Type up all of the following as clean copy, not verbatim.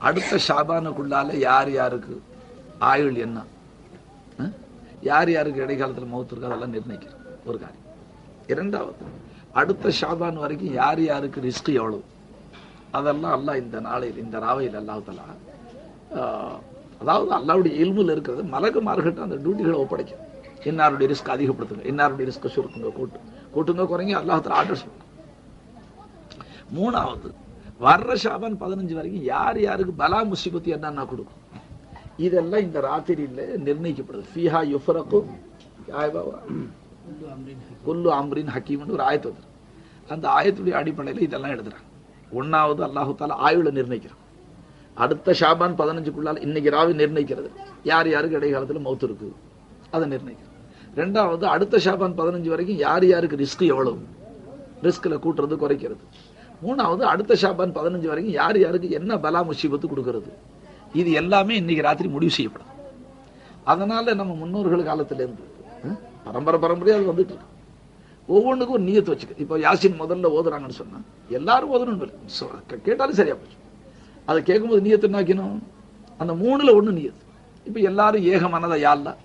அடுத்த ஷாபானுக்குள்ளால யார் யாருக்கு ஆயுள் என்ன, யார் யாருக்கு இடைக்காலத்தில் மௌத்து இருக்கு அதெல்லாம் நிர்ணயிக்கிறோம் ஒரு காரியம். இரண்டாவது, அடுத்த ஷாபான் வரைக்கும் யார் யாருக்கு ரிஸ்க் எவ்வளவு அதெல்லாம் அல்லாஹ் இந்த நாளையில் இந்த ராவையில் அல்லாஹ் தஆலா அதாவது அல்லாஹ்வுடைய இல்முல இருக்கிறது மலக்குமார்கிட்ட அந்த டியூட்டிகளை ஒப்படைக்கும். இன்னாருடைய ரிஸ்க் அதிகப்படுத்துங்க, இன்னாருடைய ரிஸ்க் சுருக்குங்க, கூட்டுங்க குறைங்க அல்லாஹ் தஆலா ஆர்டர் சொல்லுங்க. மூணாவது, வர்ற ஷாபான் 15 வரைக்கும் யார் யாருக்கு பலா முசீபத்து என்னன்னா கொடுக்கும், இதெல்லாம் இந்த ராத்திரியில நிர்ணயிக்கப்படுது. ஃபீஹா யுஃபரகு குல்லு அம்ரின் ஹக்கீம்னு ஒரு ஆயத்து வந்து அந்த ஆயத்துடைய அடிப்படையில் இதெல்லாம் எழுதுறாங்க. ஒன்னாவது அல்லாஹு தஆலா ஆயுளை நிர்ணயிக்கிறான். அடுத்த ஷாபான் 15க்குள்ளால் இன்னைக்கு ராவி நிர்ணயிக்கிறது யார் யாருக்கு இடைக்காலத்தில் மௌத்து இருக்கு அதை நிர்ணயிக்கிறது. ரெண்டாவது, அடுத்த ஷாபான் 15 வரைக்கும் யார் யாருக்கு ரிஸ்க் எவ்வளவு, ரிஸ்கில் கூட்டுறது குறைக்கிறது. மூணாவது, அடுத்த ஷாபான் 15 வரைக்கும் யார் யாருக்கு என்ன பலா முசீபத்து கொடுக்கறது, இது எல்லாமே இன்னைக்கு ராத்திரி முடிவு செய்யப்படும். அதனால நம்ம முன்னோர்கள் காலத்திலேருந்து பரம்பரையா அது வந்துட்டு இருக்கு. ஒவ்வொன்றுக்கும் ஒரு நியத்து வச்சுக்க. இப்போ யாசின் முதல்ல ஓதுறாங்கன்னு சொன்னா எல்லாரும் ஓதணும் கேட்டாலும் சரியா போச்சு. அதை கேட்கும்போது நியத்து என்ன வைக்கணும், அந்த 3ல் 1 நியத்து. இப்போ எல்லாரும் ஏகமானதா யா அல்லாஹ்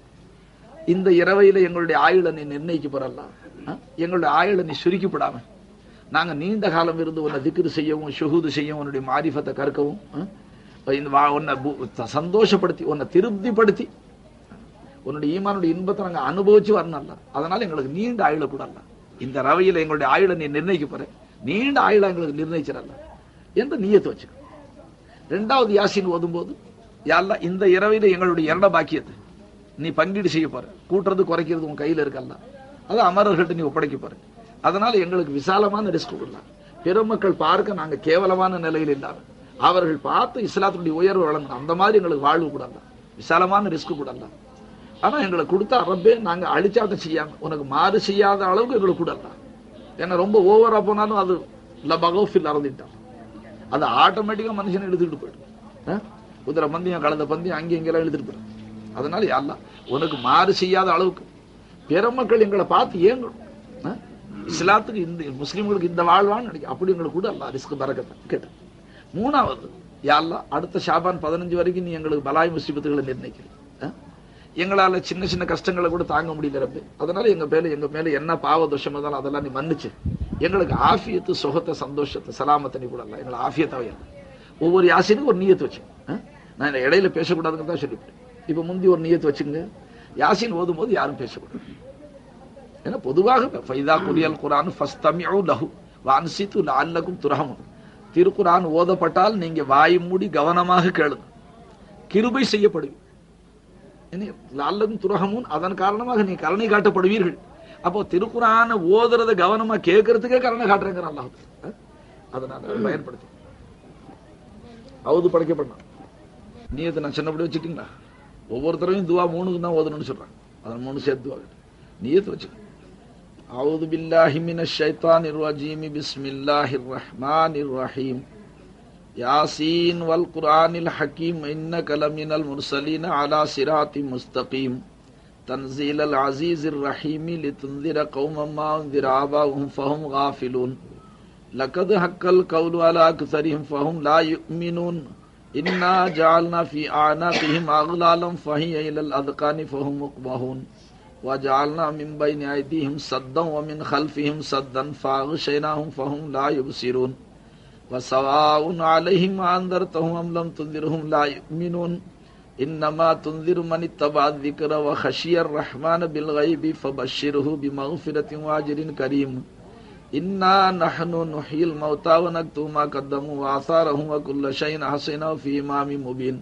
இந்த இரவையில எங்களுடைய ஆயுளை நீ நிர்ணயிக்க போறல்ல, எங்களுடைய ஆயுளை நீ சுருக்கிப்படாம நாங்க நீண்ட காலம் இருந்து உன்னை திக்ரு செய்யவும் ஷுஹூது செய்யவும் உன்னுடைய மாரிஃபத்தை கற்கவும் உன்னை சந்தோஷப்படுத்தி உன்னை திருப்திப்படுத்தி உன்னுடைய ஈமானுடைய இன்பத்தை நாங்கள் அனுபவிச்சு வரணும்ல. அதனால எங்களுக்கு நீண்ட ஆயுளை கூட அல்ல, இந்த ரவையில் எங்களுடைய ஆயுளை நீ நிர்ணயிக்க போற, நீண்ட ஆயுளை எங்களுக்கு நிர்ணயிச்சிடல என்று நீயத்து வச்சுக்க. ரெண்டாவது யாசின் ஓதும்போது யா அல்லாஹ் இந்த இரவையில எங்களுடைய இரண்ட பாக்கியத்தை நீ பங்கீடு செய்ய போற, கூட்டுறது குறைக்கிறது உன் கையில இருக்கல்ல, அது அமரர்கள்ட்ட நீ ஒப்படைக்க போற. அதனால எங்களுக்கு விசாலமான ரிஸ்க் கொடுக்கலாம். பெருமக்கள் பார்க்க நாங்க கேவலமான நிலையில் இல்லாம அவர்கள் பார்த்து இஸ்லாத்துடைய உயர்வு வழங்கணும், அந்த மாதிரி எங்களுக்கு வாழ்வு கூடல, விசாலமான ரிஸ்க் கூடல. ஆனா எங்களுக்கு கொடுத்தா ரப்பே நாங்க அழிச்சாட்டம் செய்யாம உனக்கு மாறு செய்யாத அளவுக்கு எங்களுக்கு கூடல. ஏன்னா ரொம்ப ஓவரா போனாலும் அது லபகோஃபில் அறந்துட்டான், அது ஆட்டோமேட்டிக்கா மனுஷனை எடுத்துக்கிட்டு போயிடும். குதிரை பந்தயம் கலந்த பந்தயம் அங்கே இங்கெல்லாம் எடுத்துட்டு போயிடும். அதனால யா அல்லாஹ் உனக்கு மாறு செய்யாத அளவுக்கு பெருமக்கள் எங்களை பார்த்து ஏங்கணும், இஸ்லாத்துக்கு இந்த முஸ்லிம்களுக்கு இந்த வாழ்வான்னு நினைக்க அப்படி எங்களுக்கு கூட அல்லாஹ் ரிஸ்க் பரக்கத்தை கேட்டேன். மூணாவது, யா அல்லாஹ் அடுத்த ஷாபான் 15 வரைக்கும் நீ எங்களுக்கு பலாய் முசீபத்துகளை நிர்ணயிக்கிறேன். எங்களால சின்ன சின்ன கஷ்டங்களை கூட தாங்க முடியல ரப்பே, அதனால எங்க மேல என்ன பாவ தோஷம் இருந்தாலும் அதெல்லாம் நீ மன்னிச்சு எங்களுக்கு ஆஃபியத்து சுகத்தை சந்தோஷத்தை சலாமத்தை நீ கூட எங்களை ஆஃபியத்தாவே. ஒவ்வொரு யாசினுக்கும் ஒரு நியத்து வச்சு நான் இந்த இடையில பேசக்கூடாதுன்னு தான் சொல்லிவிட்டேன். இப்ப முந்தி ஒரு நியத்து வச்சுங்க, யாசின் ஓதும் போது யாரும் பேசக்கூடாது. ஏன்னா பொதுவாக ஃபைதா குரியல் குர்ஆன் ஃபஸ்தமிஉ லஹு வஅன்சிது லஅல்லகும் துர்ஹமுன், திருக்குர்ஆன் ஓதப்பட்டால் நீங்க வாய் மூடி கவனமாக கேளுங்க, கிருபை செய்யப்படுவீர்கள். லஅல்லகும் துர்ஹமுன், அதன் காரணமாக நீ கருணை காட்டப்படுவீர்கள். அப்போ திருக்குர்ஆனை ஓதுறத கவனமா கேட்கறதுக்கே கருணை காட்டுறேங்கிற அல்லாஹ். அதனால பயன்படுத்தி அவுது படைக்கப்படணும். நீயத்தை நான் சின்னப்படி வச்சுட்டீங்களா? ஒவ்வொருத்தரையும் துவா 3க்கு தான் ஓதணும்னு சொல்றாங்க, அதன் 3 சேர்த்து துவா நீயத்து வச்சு. அவுது பில்லாஹி மினஷ் ஷைத்தானிர் ரஜீம் பிஸ்மில்லாஹிர் ரஹ்மானிர் ரஹீம் யாசீன் வல் குர்ஆனில் ஹக்கீம் இன்னக லமினல் முர்சலீன அலா சிராத்தின் முஸ்தகீம் தன்சீலல் அஸீஸிர் ரஹீம் லிதுன்திர கௌமம் மா உன்திர ஆபாஹும் ஃபஹும் காஃபிலூன் லகத் ஹக்கல் கௌலு அலா அக்ஸரிஹிம் ஃபஹும் லா யுமினூன் இன்னா ஜஅல்னா ஃபீ ஆனாகிஹிம் அக்லாலம் ஃபஹிய இலல் அத்கானி ஃபஹும் முக்மஹூன் وجعلنا من بين أيديهم سدا ومن خلفهم سدا فأغشيناهم فهم لا يبصرون وسواء عليهم أنذرتهم أم لم تنذرهم لا يؤمنون إنما تنذر من اتبع الذكر وخشي الرحمن بالغيب فبشره بمغفرة وأجر كريم إنا نحن نحيي الموتى ونكتب ما قدموا وآثارهم وكل شيء أحصيناه في إمام مبين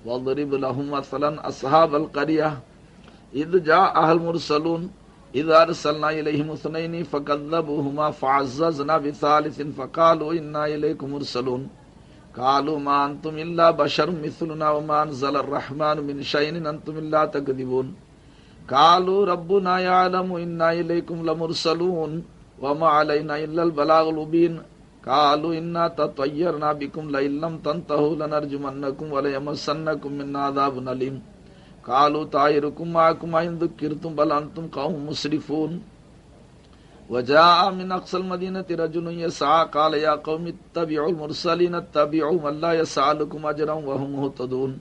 واضرب لهم مثلا أصحاب القرية إذ جاءها المرسلون إذ أرسلنا إليهم اثنين فكذبوهما فعززنا بثالث فقالوا إنا إليكم مرسلون قالوا ما أنتم إلا بشر مثلنا وما أنزل الرحمن من شيء إن أنتم إلا تكذبون قالوا ربنا يعلم إنا إليكم لمرسلون وما علينا إلا البلاغ المبين قالوا إنا تطيرنا بكم لئن لم تنتهوا لنرجمنكم وليمسنكم منا عذاب أليم قالوا طائركم معكم إن ذكرتم بل أنتم قوم مسرفون वजाअ मिन अक़सल मदीनति रजुलुन यसआ क़ाल या क़ौमि इत्तबिउल मुरसलीन इत्तबिउ मन ला यसअलुकुम अजरन व हुम मुहतदून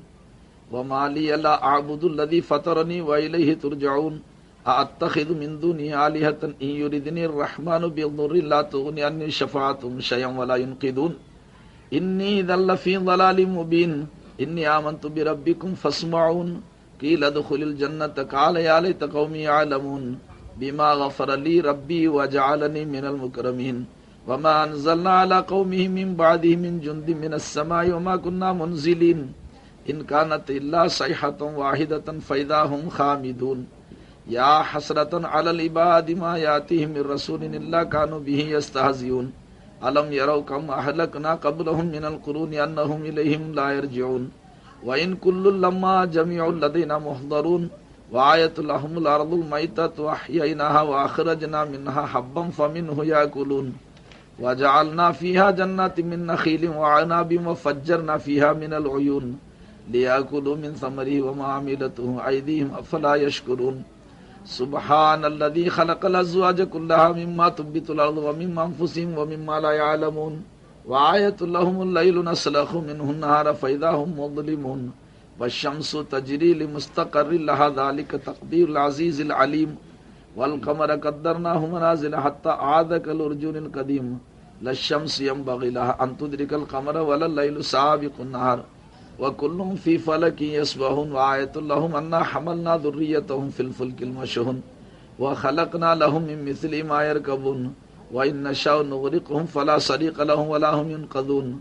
वमा लि ला अअबुदु अल्लज़ी फ़तरनी व इलैहि तुरजऊन अअत्तखिज़ु मिन दुनिहि आलिहतन इन युरिदनि अर्रहमानु बिदुर्रिन ला तुग़नि अन्नी शफ़ाअतुहुम शयअन व ला युनक़िदून इन्नी इज़्ज़न लफ़ी ज़लालिम मुबीन इन्नी आमनतु बिरब्बिकुम फ़स्मऊन क़ील उद्ख़ुलिल जन्नत क़ाल या लैत क़ौमी यअलमून बिमा गफ़र ली रब्बी व जअलनी मिनल मुकरमीन वमा अनज़लना अला क़ौमिहि मिन बअदिहि मिन जुन्दिन मिनस समाइ वमा कुन्ना मुनज़िलीन इन कानत इल्ला सयहतन वाहिदतन फ़इज़ा हुम खामिदून या हसरतन अलल इबादि मा यातिहिम मिर रसूलिन इल्ला कानू बिही यस्तहज़िऊन अलम यरौ कम अहलकना क़ब्लहुम मिनल क़ुरूनि अन्नहुम इलैहिम ला यरजिऊन व इन कुल्लुल लम्मा जमीउल लदैना मुहज़रून व आयतुल लहुमुल अर्दुल मैततु अहयैनाहा व अख़रजना मिन्हा हब्बन फ़मिन्हु याकुलून व जअलना फ़ीहा जन्नातिन मिन नख़ीलिन व अअनाबिन व फ़ज्जरना फ़ीहा मिनल उयून लियाकुलू मिन समरिहि व मा अमिलतहु अयदीहिम अफ़ला यशकुरून सुब्हानल्लज़ी ख़लक़ल अज़वाज कुल्लहा मिम्मा तुंबितुल अर्दु व मिन अनफुसिहिम व मिम्मा ला यअलमून व आयतुल लहुमुल लैलु नस्लखु मिन्हु अन्नहार फ़इज़ा हुम मुज़लिमून वश्शम्सु तजरी लिमुस्तक़र्रिन लहा ज़ालिक तक़दीरुल अज़ीज़िल अलीम वल क़मर क़द्दरनाहु मनाज़िल हत्ता आद कल उर्जुनिल क़दीम लश्शम्सु यंबग़ी लहा अन तुदरिकल क़मर वलल लैलु साबिक़ुन नहार व कुल्लुम फ़ी फ़लकिन यस्बहून व आयतुल लहुम अन्ना हमलना ज़ुर्रियतहुम फ़िल फ़ुल्किल मशहून व ख़लक़ना लहुम मिन मिस्लिहि मा यरकबून व इन नशअ नुग़रिक़हुम फ़ला सरीक़ लहुम व ला हुम युनक़ज़ून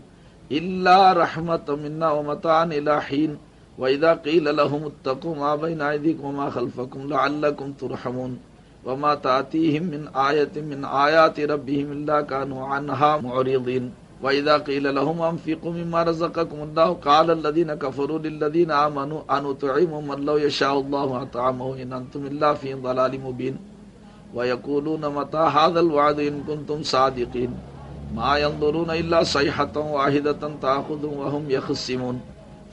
इल्ला रहमतम मिन्ना व मताअन इला हीन व इज़ा क़ील लहुम इत्तक़ू मा बैना अयदीकुम व मा ख़ल्फ़कुम लअल्लकुम तुरहमून व मा ताअतीहिम मिन आयतिन मिन आयाति रब्बिहिम इल्ला कानू अन्हा मुअरिज़ीन व इज़ा क़ील लहुम अनफ़िक़ू मिम्मा रज़क़कुमुल्लाहु क़ाल अल्लज़ीना कफ़रू लिल्लज़ीना आमनू अनुतइमु मन लौ यशाअल्लाहु अतअमहु इन अंतुम इल्ला फ़ी ज़लालिम मुबीन व यक़ूलून मता हाज़ल वअद इन कुंतुम सादिक़ीन मा यंज़ुरून इल्ला सयहतन वाहिदतन ताख़ुज़ुहुम व हुम यख़सिमून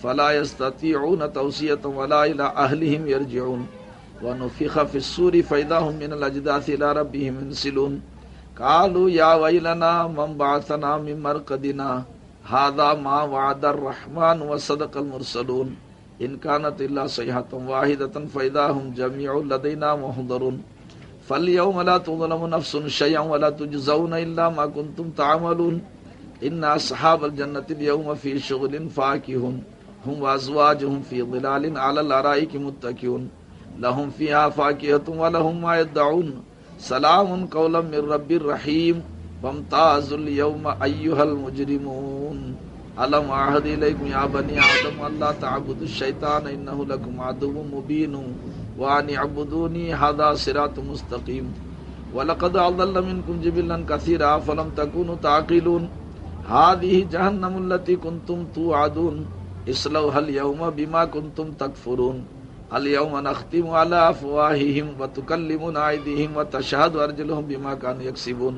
फ़ला यस्ततीऊन तौसियतन वला इला अहलिहिम यरजिऊन व नुफ़िख़ फ़िस्सूरि फ़इज़ा हुम मिनल अजदाथि इला रब्बिहिम यंसिलून क़ालू या वैलना मन बअसना मिन मरक़दिना हाज़ा मा वअदर रहमान व सदक़ल मुरसलून इन कानत इल्ला सयहतन वाहिदतन फ़इज़ा हुम जमीउन लदैना मुहज़रून फ़ल्यौम ला तुज़लमु नफ़्सुन शयअन व ला तुजज़ौना इल्ला मा कुंतुम तअमलून इन्ना अस्हाबल जन्नति यौमा फ़ी शुग़लिन फ़ाकिहून हुम व अज़वाजुहुम फ़ी ज़िलालिन अलल अराइकि मुत्तकिऊन लहुम फ़ीहा फ़ाकिहतुन व लहुम मा यदअून सलामुन क़ौलन मिर रब्बिर रहीम वम्ताज़ुल यौमा अय्युहल मुजरिमून अलम अअहद इलैकुम या बनी आदम अल्ला तअबुदुश शैतान इन्नहु लकुम अदुव्वुम मुबीन व अन अअबुदूनी हाज़ा सिरातुम मुस्तक़ीम व लक़द अज़ल्ल मिनकुम जिबिल्लन कसीरा फ़लम तकूनु ताक़िलून हाज़िहि जहन्नमु अल्लती कुंतुम तुअदून इस्लौहल यौमा बिमा कुंतुम तकफ़ुरून अल यौमा नख़्तिमु अला अफ़वाहिहिम व तुकल्लिमुना अयदीहिम व तशहदु अर्जुलुहुम बिमा कानू यक्सिबून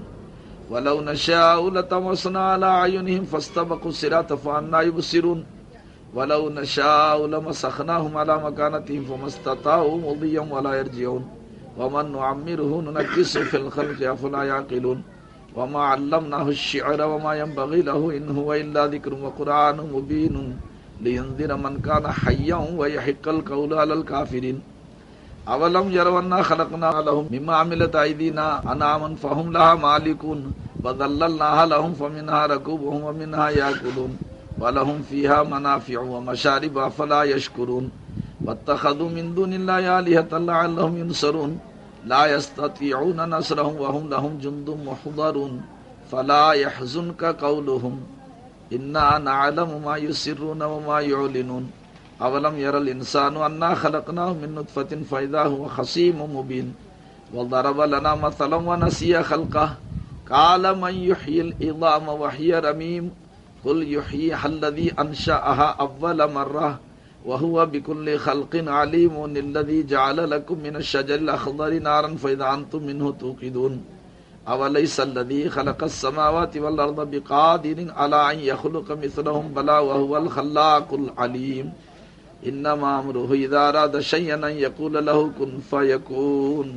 वलौ नशाअ लतमस्सना अला अयुनिहिम फ़स्तबक़ु सिरात फ़अन्ना युबसिरून वलौ नशाअ लमसख़नाहुम अला मकानतिहिम फ़मस्तताऊ मुदिय्यन वला यरजिऊन वमन नुअम्मिरुहु नुनक्किसु फ़िल ख़ल्क़ि अफ़ला यअक़िलून वमा अल्लमनाहु अश्शिअर वमा यंबग़ी लहु इन हुवा इल्ला ज़िक्रुन व क़ुरआनुम मुबीनुन लियुन्ज़िर मन कान हय्यन व यहिक़्क़ल क़ौलु अलल काफ़िरीन अवलम यरौ अन्ना ख़लक़ना लहुम मिम्मा अमिलत अयदीना अनआमन फ़हुम लहा मालिकून व ज़ल्ललनाहा लहुम फ़मिन्हा रकूबुहुम व मिन्हा याकुलून व लहुम फ़ीहा मनाफ़िअु व मशारिबु अफ़ला यशकुरून वत्तख़ज़ू मिन दूनिल्लाहि आलिहतन लअल्लहुम युनसरून ला यस्ततीऊन नस्रहुम व हुम लहुम जुन्दुम मुहज़रून फ़ला यहज़ुनका क़ौलुहुम इन्ना नअलमु मा युसिर्रून व मा युअलिनून अवलम यरल इंसानु अन्ना खलक़नाहु मिन नुत्फ़तिन फ़इज़ा हुवा ख़सीमुम मुबीन व ज़रब लना मसलन व नसिया ख़ल्क़ह क़ाल मन युह्यिल इज़ाम व हिय रमीम क़ुल युह्यिहा अल्लज़ी अंशअहा अव्वल मर्रह व हुवा बिकुल्लि ख़ल्क़िन अलीमुन अल्लज़ी जअल लकुम मिनश शजरिल अख़ज़रि नारन फ़इज़ा अंतुम मिन्हु तूक़िदून अवलैसा अल्लज़ी ख़लक़स समावाति वल अर्ज़ बिक़ादिरिन अला अन यख़्लुक़ मिस्लहुम बला व हुवल ख़ल्लाक़ुल अलीम इन्नमा अम्रुहु इज़ा अरादा शय'अन अन यक़ूल लहु कुन फ़यकून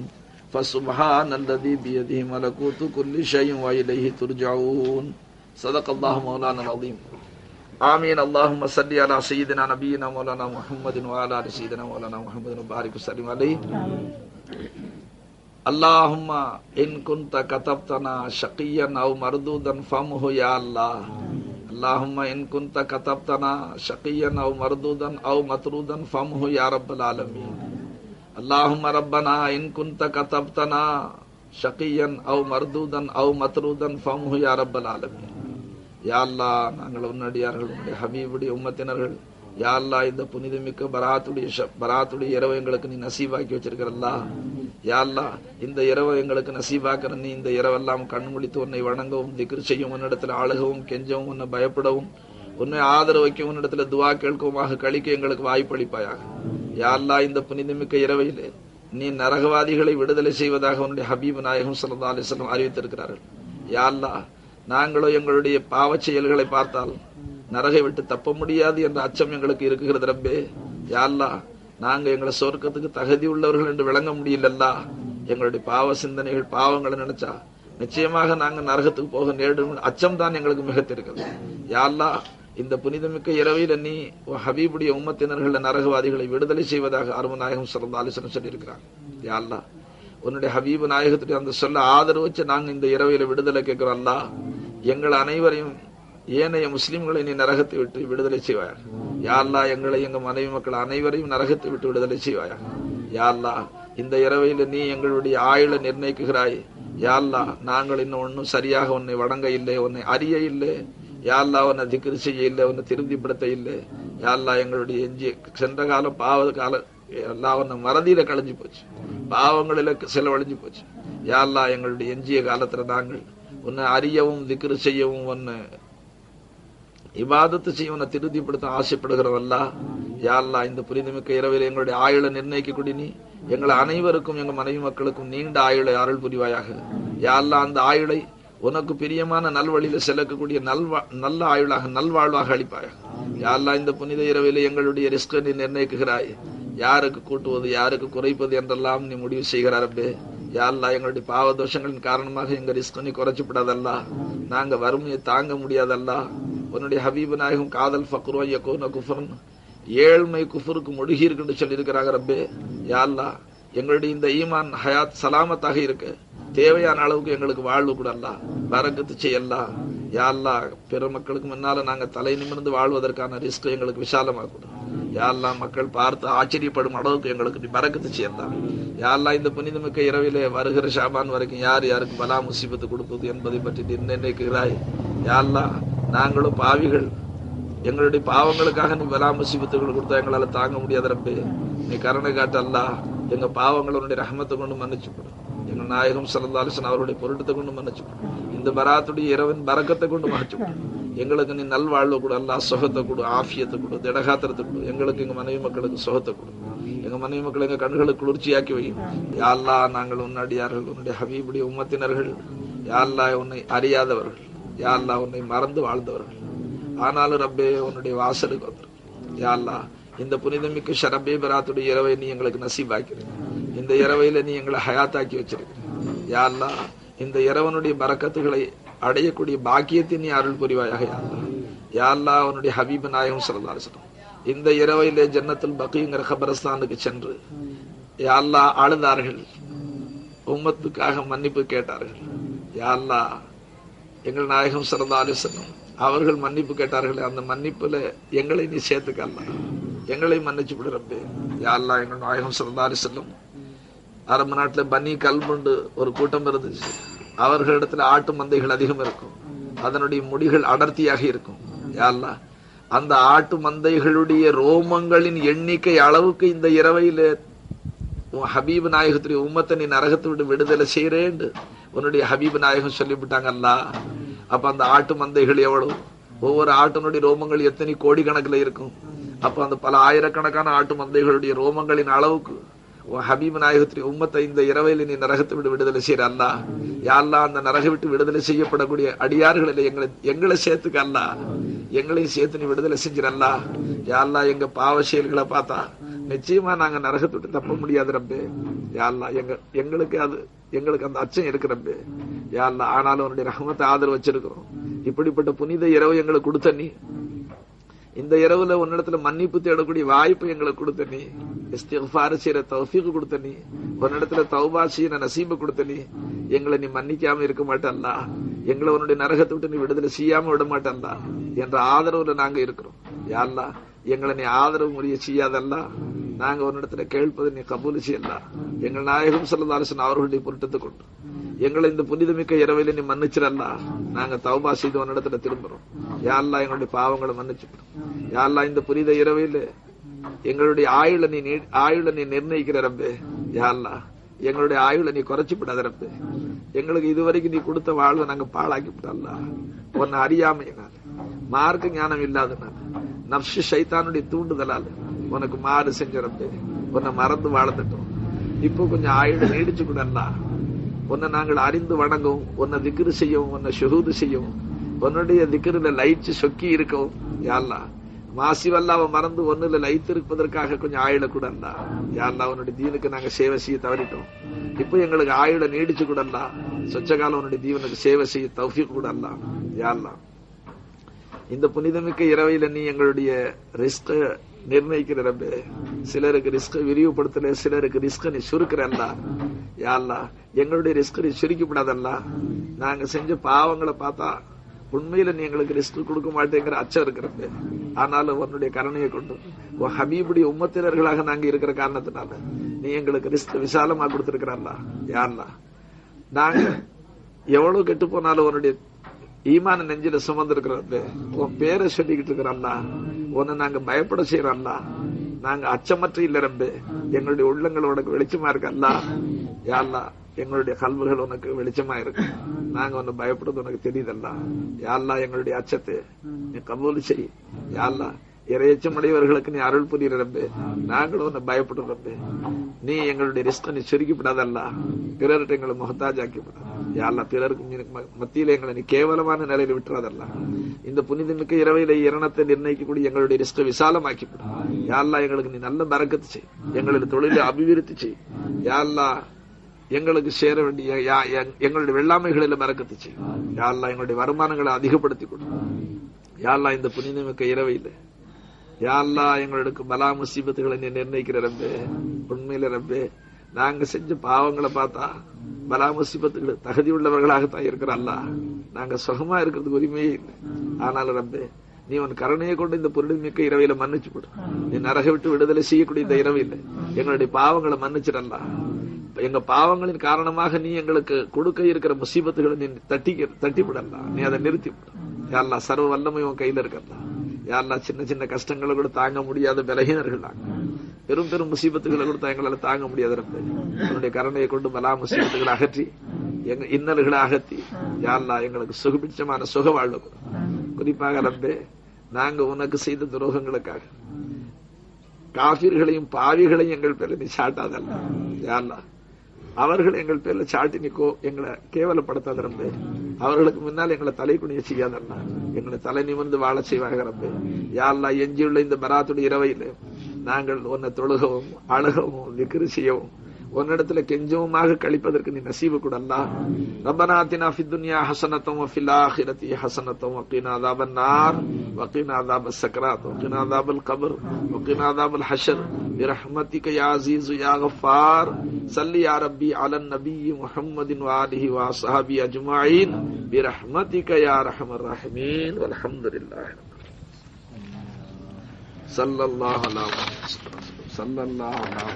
ஃபசுப்ஹானல்லதீ பியதிஹி மலகூது குல்லி ஷைஇன் வ இலைஹி துர்ஜஊன். ஸதகல்லாஹு மௌலானல் அஸீம். ஆமீன். அல்லாஹும்ம ஸல்லி அலா சய்யிதினா நபியினா மௌலானா முஹம்மதின் வ அலா ஆலி சய்யிதினா மௌலானா முஹம்மதின் வ பாரிக் வஸல்லிம் அலைஹி. அல்லாஹும்ம இன் குன்த கதப்தனா ஷகியன் அவ் மர்தூதன் ஃபம்ஹு யா அல்லாஹ். அல்லாஹும்ம இன் குன்த கதப்தனா ஷகியன் அவ் மர்தூதன் அவ் மத்ரூதன் ஃபம்ஹு யா ரப்பல் ஆலமீன். அல்லாஹும்ம ரப்பனா இன் குன்த கதப்தனா ஷகியன் அவ் மர்தூதன் அவ் மத்ரூதன் ஃபம்ஹு யா ரப்பல் ஆலமீன். யா அல்லாஹ், நாங்கள் உன்னடியார்கள், உன்னுடைய ஹபீபுடைய உம்மத்தினர்கள். யா அல்லாஹ், இந்த புனிதமிக்க பராத்துடைய இரவு எங்களுக்கு நீ நசீபாக்கி வச்சிருக்கிறல்லா. யா அல்லாஹ், இந்த இரவு எங்களுக்கு நசீபாக்கிற நீ இந்த இரவெல்லாம் கண் முழித்து உன்னை வணங்கவும், திக்ர் செய்யும், உன்னிடத்தில் அழுகவும், கெஞ்சவும், உன்னை பயப்படவும், உன்னை ஆதரவு வைக்கவும், உன்னிடத்தில் துவா கேட்கவுமாக கழிக்க எங்களுக்கு வாய்ப்பளிப்பாயாக. யா அல்லாஹ், இந்த புனிதமிக்க இரவையிலே நீ நரகவாதிகளை விடுதலை செய்வதாக உன்னுடைய ஹபீப் நாயகம் ஸல்லல்லாஹு அலைஹி வஸல்லம் அறிவித்திருக்கிறார்கள். யா அல்லாஹ், நாங்களோ எங்களுடைய பாவச் செயல்களை பார்த்தால் நரகை விட்டு தப்ப முடியாது என்ற அச்சம் எங்களுக்கு இருக்குகிறது ரப்பே. யா அல்லாஹ், நாங்க எங்களை சொர்க்கத்துக்கு தகுதி உள்ளவர்கள் என்று விளங்க முடியலல்லா. எங்களுடைய பாவ சிந்தனைகள், பாவங்களை நினைச்சா நிச்சயமாக நாங்க நரகத்துக்கு போக நேரிடும் அச்சம் தான் எங்களுக்கு மிகத்திருக்கிறது. யா அல்லாஹ், இந்த புனிதமிக்க இரவில் நீ ஹபீபுடைய உம்மத்தினர்கள் நரகவாதிகளை விடுதலை செய்வதாக அருமநாயகம் ஸல்லல்லாஹு அலைஹி வஸல்லம் சொல்லியிருக்கிறாங்க. யா அல்லாஹ், உன்னுடைய ஹபீபு நாயகத்துடைய அந்த சொல்ல ஆதரவு வச்சு நாங்க இந்த இரவையில விடுதலை கேட்கிறோம். அல்லா, எங்கள் அனைவரையும் ஏனைய முஸ்லிம்களை நீ நரகத்தை விட்டு விடுதலை செய்வாயாக. யா அல்லாஹ், எங்களை எங்க மனைவி மக்கள் அனைவரையும் நரகத்தை விட்டு விடுதலை செய்வாயாக. யா அல்லாஹ், இந்த இரவையில நீ எங்களுடைய ஆயுளை நிர்ணயிக்கிறாய். யா அல்லாஹ், நாங்கள் இன்னும் ஒன்னும் சரியாக உன்னை வணங்க இல்லை, உன்னை அறிய இல்லை. யா அல்லாஹ், உன்னை திக்ர் செய்ய இல்லை, உன்னை திருப்திப்படுத்த இல்லை. யா அல்லாஹ், எங்களுடைய எஞ்சிய சென்ற காலம் பாவ காலம் எல்லாம் உன்னை மறதியில கழிஞ்சு போச்சு, பாவங்களில செலவழிஞ்சு போச்சு. யா அல்லாஹ், எங்களுடைய எஞ்சிய காலத்துல நாங்கள் உன்னை அறியவும், திக்ர் செய்யவும், உன்னை இபாதத்து செய்ய, உன்னை திருப்திப்படுத்த ஆசைப்படுகிறோம். அல்லா, யா அல்லாஹ், இந்த புனிதமிக்க இரவில் எங்களுடைய ஆயுளை நிர்ணயிக்கக்கூடிய நீ எங்களை அனைவருக்கும், எங்க மனைவி மக்களுக்கும் நீண்ட ஆயுளை அருள் புரிவாயாக. யா அல்லாஹ், அந்த ஆயுளை உனக்கு பிரியமான நல்வழியில செல்லக்கூடிய நல்ல ஆயுளாக, நல்வாழ்வாக அளிப்பாயாக. யா அல்லாஹ், இந்த புனித இரவிலே எங்களுடைய ரிஸ்கை நீ நிர்ணயிக்கிறாய். யாருக்கு கூட்டுவது, யாருக்கு குறைப்பது என்றெல்லாம் நீ முடிவு செய்கிறார் ரப்பே. யா அல்லாஹ், எங்களுடைய பாவ தோஷங்களின் காரணமாக எங்க ரிஸ்கை நீ குறைச்சுப்படாதல்லா. நாங்க வறுமையை தாங்க முடியாதல்லா. உன்னுடைய ஹபீபு நாயகம் காதல் ஃபக்ரு யகூன குஃப்ரன், ஏழ்மை குஃபருக்கு முழுகி இருக்குன்னு சொல்லி இருக்கிறாங்க ரப்பே. யா அல்லாஹ், எங்களுடைய இந்த ஈமான் ஹயாத் சலாமத்தாக இருக்கு, தேவையான அளவுக்கு எங்களுக்கு வாழ்வு கூட அல்லா பரக்கத்து செய்யல்லா. யா அல்லாஹ், பிற மக்களுக்கு முன்னால நாங்க தலை நிமிர்ந்து வாழ்வதற்கான ரிஸ்க் எங்களுக்கு விஷாலமாக கூட. யா அல்லாஹ், மக்கள் பார்த்து ஆச்சரியப்படும் அளவுக்கு எங்களுக்கு நீ பரக்கத்து செய்யலாம். யா அல்லாஹ், இந்த புனிதமிக்க இரவிலே வருகிற ஷாபான் வரைக்கும் யார் யாருக்கு பலா முசீபத்து கொடுப்பது என்பதை பற்றி நீ நிர்ணயிக்கிறாய். யா அல்லாஹ், நாங்களும் பாவிகள், எங்களுடைய பாவங்களுக்காக நீ பலா முசீபத்துகள் கொடுத்தா எங்களால தாங்க முடியாத ரப்பே. நீ கருணை காட்ட அல்லா. எங்க பாவங்கள் உன்னுடைய ரஹமத்தை கொண்டு மன்னிச்சுப்படும். எங்கள் நாயகம் ஸல்லல்லாஹு அலைஹி வஸல்லம் அவருடைய பொருட்டத்தை கொண்டு மன்னிச்சுப்படும். இந்த பராத்துடைய இரவின் பரக்கத்தை கொண்டு மன்னிச்சுப்படும். எங்களுக்கு நீ நல்வாழ்வு கொடு அல்லா, சுகத்தை கொடு, ஆஃபியத்தை கொடு, திடகாத்திரத்தை கொடு. எங்களுக்கு எங்க மனைவி மக்களுக்கு சுகத்தை கொடு. எங்க மனைவி மக்கள் எங்க கண்களுக்கு குளிர்ச்சியாக்கி வையும். யா அல்லாஹ், நாங்கள் உன்னடியார்கள், உன்னுடைய ஹபீபுடைய உம்மத்தினர்கள். யா அல்லாஹ், உன்னை அறியாதவர்கள். யா அல்லாஹ், உன்னை மறந்து வாழ்ந்தவர்கள். ஆனாலும் ரப்பே, உன்னுடைய வாசலுக்கு வந்துடும். யா அல்லாஹ், இந்த புனிதமிக்க ஷரபே பராத்துடைய இரவை நீ எங்களுக்கு நசீபாக்கிறீங்க. இந்த இரவையில நீ எங்களை ஹயாத்தாக்கி வச்சிருக்க. யா அல்லாஹ், இந்த இரவனுடைய பரக்கத்துகளை அடையக்கூடிய பாக்கியத்தை நீ அருள் புரிவாயாக. யா அல்லாஹ், யா அல்லாஹ், உன்னுடைய ஹபீபு நாயகம் ஸல்லல்லாஹு அலைஹி வஸல்லம் இந்த இரவையிலே ஜன்னத்துல் பகீங்கிற கபரஸ்தானுக்கு சென்று யா அல்லாஹ் அழுதார்கள், உம்மத்துக்காக மன்னிப்பு கேட்டார்கள். யா அல்லாஹ், எங்கள் நாயகம் ஸல்லல்லாஹு அலைஹி வஸல்லம் அவர்கள் மன்னிப்பு கேட்டார்கள். அந்த மன்னிப்புல எங்களை நீ சேர்த்துக்கல்ல, எங்களை மன்னிச்சு விடு ரப்பே. யா அல்லாஹ், எங்கள் நாயகம் ஸல்லல்லாஹு அலைஹி வஸல்லம் அரபு நாட்டுல பனி கல்புண்டு ஒரு கூட்டம் இருந்துச்சு. அவர்களிடத்துல ஆட்டு மந்தைகள் அதிகம் இருக்கும், அதனுடைய முடிகள் அடர்த்தியாக இருக்கும். யா அல்லாஹ், அந்த ஆட்டு மந்தைகளுடைய ரோமங்களின் எண்ணிக்கை அளவுக்கு இந்த இரவையில ஹபீபு நாயகத்துடைய உம்மத்தை நீ நரகத்தை விட்டு விடுதலை செய்யறேன் உன்னுடைய ஹபீபு நாயகம் சொல்லிவிட்டாங்க அல்லா. அப்ப அந்த ஆட்டு மந்தைகள் எவ்வளவு, ஒவ்வொரு ஆட்டினுடைய ரோமங்கள் எத்தனை கோடிக்கணக்கில் இருக்கும். அப்ப அந்த பல ஆயிரக்கணக்கான ஆட்டு மந்தைகளுடைய ரோமங்களின் அளவுக்கு ஹபீபு நாயகத்துடைய உம்மத்தை இந்த இரவையில நீ நரகத்தை விட்டு விடுதலை செய்யற அல்லா. யா அல்லாஹ், அந்த நரக விட்டு விடுதலை செய்யப்படக்கூடிய அடியார்களில் எங்களை சேர்த்துக்க அல்லா, எங்களையும் சேர்த்து நீ விடுதலை செஞ்சிடல்லா. யா அல்லாஹ், எங்க பாவ செயல்களை பார்த்தா நிச்சயமா நாங்க நரகத்தை விட்டு தப்ப முடியாது ரப்பே. யா அல்லாஹ் எங்களுக்கு அந்த அச்சம் இருக்கிறப்ப யா அல்லாஹ். ஆனாலும் உன்னுடைய ரஹ்மத்தை ஆதரவு வச்சிருக்கிறோம். இப்படிப்பட்ட புனித இரவு எங்களுக்கு கொடுத்த நீ, இந்த இரவுல உன்னிடத்துல மன்னிப்பு தேடக்கூடிய வாய்ப்பு எங்களுக்கு கொடுத்த நீ, இஸ்திக்ஃபார் செய்யற தௌஃபீக் கொடுத்த நீ, உன்னிடத்துல தௌபா செய்யற நசீபு கொடுத்த நீ, எங்களை நீ மன்னிக்காம இருக்க மாட்டல்ல, எங்களை உன்னுடைய நரகத்தை விட்டு நீ விடுதலை செய்யாம விட மாட்டல்ல என்ற ஆதரவுல நாங்க இருக்கிறோம். யா அல்லாஹ் எங்களை நீ ஆதரவு முறைய செய்யாதல்ல, நாங்க உன்னிடத்துல கேட்பதை நீ கபூல் செய்யலாம். எங்கள் நாயகம் ஸல்லல்லாஹு அலைஹி வஸல்லம் அவர்களுடைய பொருட்டத்தை கொண்டு எங்களை இந்த புனிதமிக்க இரவில நீ மன்னிச்சிடல்லா. நாங்க தௌபா செய்து உன்னிடத்துல திரும்புறோம். யா அல்லாஹ் எங்களுடைய பாவங்களை மன்னிச்சுக்கிறோம். யா அல்லாஹ் இந்த புனித இரவில எங்களுடைய ஆயுள நீ நிர்ணயிக்கிற ரப்பே. யா அல்லாஹ் எங்களுடைய ஆயுள நீ குறைச்சு விடாத ரப்பே. எங்களுக்கு இதுவரைக்கும் நீ கொடுத்த வாழ்வை நாங்க பாழாக்கி விட்டல்ல. உன்னை அறியாமையினால, மார்க்க ஞானம் இல்லாதனால, நப்சு ஷைத்தானுடைய தூண்டுதலால உனக்கு மாறு செஞ்ச ரப்பே. உன்னை மறந்து வாழ்ந்துட்டோம். இப்போ கொஞ்சம் ஆயுள நீடிச்சு கூடல்ல. உன்னை நாங்கள் அறிந்து வணங்கவும், உன்னை திக்ரு செய்யவும், உன்னை ஷுஹூது செய்யவும், உன்னுடைய திக்ருல லயிச்சு சொக்கி இருக்கவும். யா அல்லாஹ் மாசிவல்லாவை மறந்து ஒண்ணுல லயித்து இருப்பதற்காக கொஞ்சம் ஆயுள கூட அல்ல. யா அல்லாஹ் உன்னுடைய தீனுக்கு நாங்க சேவை செய்ய தவறிட்டோம். இப்போ எங்களுக்கு ஆயுள நீடிச்சு கூட அல்ல. சொச்ச காலம் உன்னுடைய தீவனுக்கு சேவை செய்ய தௌஃபீக் கூட அல்ல. யா அல்லாஹ் இந்த புனிதமிக்க இரவையில நீ எங்களுடைய ரிஸ்க நிர்ணயிக்கிற ரப்பே. சிலருக்கு ரிஸ்க விரிவுபடுத்தல, சிலருக்கு ரிஸ்க நீ சுருக்கிறல்ல. யா அல்லாஹ் எங்களுடைய ரிஸ்க நீ சுருக்கிவிடாதல்ல. நாங்க செஞ்ச பாவங்களை பார்த்தா உண்மையில நீ எங்களுக்கு ரிஸ்க் கொடுக்க மாட்டேங்கிற அச்சம் இருக்கிறப்ப, ஆனாலும் உன்னுடைய கருணையை கொண்டு உன் ஹபீபுடைய உம்மத்தினர்களாக நாங்க இருக்கிற காரணத்தினால நீ எங்களுக்கு ரிஸ்க் விசாலமா கொடுத்திருக்கிறல்ல. யா அல்லாஹ் நாங்க எவ்வளவு கெட்டு போனாலும் உன்னுடைய ஈமான நெஞ்சில சுமந்திருக்கிறப்ப, உன் பேரை சொல்லிக்கிட்டு இருக்கிறல்ல, உன்னை நாங்க பயப்பட செய்யறோம்ல. நாங்க அச்சமற்ற இல்ல ரப்பே. எங்களுடைய உள்ளங்கள் உனக்கு வெளிச்சமா இருக்கல்ல. யா அல்லாஹ் எங்களுடைய கல்வுகள் உனக்கு வெளிச்சமா இருக்கு. நாங்க உன்னை பயப்படுறது உனக்கு தெரியுதல்ல. யா அல்லாஹ் எங்களுடைய அச்சத்தை நீ கபூல் செய். யா அல்லாஹ் இறையச்சமுடையவர்களுக்கு நீ அருள் புரிகிற ரப்பே. நாங்களும் உன்னை பயப்படுற ரப்பே. நீ எங்களுடைய ரிஸ்க நீ சுருக்கிவிடாதல்ல. பிறர்கிட்ட எங்களை முகத்தாஜ் ஆக்கிவிட. யா அல்லாஹ் பிறருக்கு மத்தியில எங்களை நீ கேவலமான நிலையில விட்டுறாதல்ல. இந்த புனிதமிக்க இரவையில இரணத்தை நிர்ணயிக்கக்கூடிய எங்களுடைய ரிஸ்க விசாலமாக்கிவிட. யா அல்லாஹ் எங்களுக்கு நீ நல்ல பரக்கத்து செய். எங்களுடைய தொழிலை அபிவிருத்தி செய். யா அல்லாஹ் எங்களுக்கு சேர வேண்டிய எங்களுடைய வெள்ளாமைகளில பரக்கத்து செய். யா அல்லாஹ் எங்களுடைய வருமானங்களை அதிகப்படுத்தி கொடு. யா அல்லாஹ் இந்த புனிதமிக்க இரவையில யா அல்லாஹ் எங்களுக்கு பலா முசீபத்துகளை நீ நிர்ணயிக்கிற ரப்பே. உண்மையில ரப்பே நாங்க செஞ்ச பாவங்களை பார்த்தா பலா முசீபத்துகள் தகுதி உள்ளவர்களாகத்தான் இருக்கிற அல்லாஹ். நாங்க சுகமா இருக்கிறதுக்கு உரிமையே இல்லை. ஆனாலும் ரப்பே நீ உன் கருணையை கொண்டு இந்த புனிதமிக்க இரவையில மன்னிச்சு கொடு. நீ நரக விட்டு விடுதலை செய்யக்கூடிய இந்த இரவையில எங்களுடைய பாவங்களை மன்னிச்சிடல்லா. எங்க பாவங்களின் காரணமாக நீ எங்களுக்கு கொடுக்க இருக்கிற முசீபத்துகளை நீ தட்டிவிடலாம். நீ அதை நிறுத்திவிட. யா அல்லாஹ் சர்வ வல்லமை உன் கையில இருக்கா. யா அல்லாஹ் சின்ன சின்ன கஷ்டங்களை கூட தாங்க முடியாத பலகீனர்கள் நாங்க. பெரும் பெரும் முசீபத்துகளை கொடுத்தா எங்களால தாங்க முடியாத ரப்பே. உன்னுடைய கருணையை கொண்டு பலா முசீபத்துகளை அகற்றி எங்க இன்னல்களை அகற்றி யா அல்லாஹ் எங்களுக்கு சுகபிட்சமான சுக வாழ்வு. குறிப்பாக ரப்பே நாங்க உனக்கு செய்த துரோகங்களுக்காக காஃபிர்களையும் பாவிகளையும் எங்கள் பேர்ல நீ சாட்டாதல்ல. யா அல்லாஹ் அவர்கள் எங்கள் பேர்ல சாட்டி நிக்கோ எங்களை கேவலப்படுத்தாத ரப்பே. அவர்களுக்கு முன்னால் எங்களை தலை குனிய செய்யாதல்ல. எங்களை தலை நிமிர்ந்து வாழ செய்வாங்க ரப்பே. யா அல்லாஹ் எஞ்சியுள்ள இந்த பராத்துடைய இரவையில நாங்கள் உன்னை தொழுகவும் அழகவும் விக்ரு செய்யவும் உன்னிடத்துல கெஞ்சவுமாக கழிப்பதற்கு நீ நசீபு கூடல்லா. ரப்பனா ஆத்தினா ஃபித் துன்யா ஹஸனத்தம் வ ஃபில் ஆখিরাতি ஹஸனத்தம் வ கினா அஸாபன் நார் வ கினா அஸாபஸ் ஸக்ராத் வ கினா அஸாபல் கப்ர் வ கினா அஸாபல் ஹஷர் பிரஹ்மதிக யா அஸீஸ் யா கஃபார் ஸல்லி யா ரப்பி அலன் நபி முஹம்மதின் வ ஆலிஹி வ அஸ்ஹாபி அஜ்மஈன் பிரஹ்மதிக யா அர்ஹமர் ராஹிமீன் வல்ஹம்துலில்லாஹி ஸல்லல்லாஹு அலைஹி வஸல்லம் ஸல்லல்லாஹு அலைஹி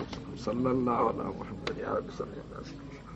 வஸல்லம் ஸல்லல்லாஹு அலைஹி வஸல்லம் யா ரப்பி ஸல்லல்லாஹு அலைஹி வஸல்லம்.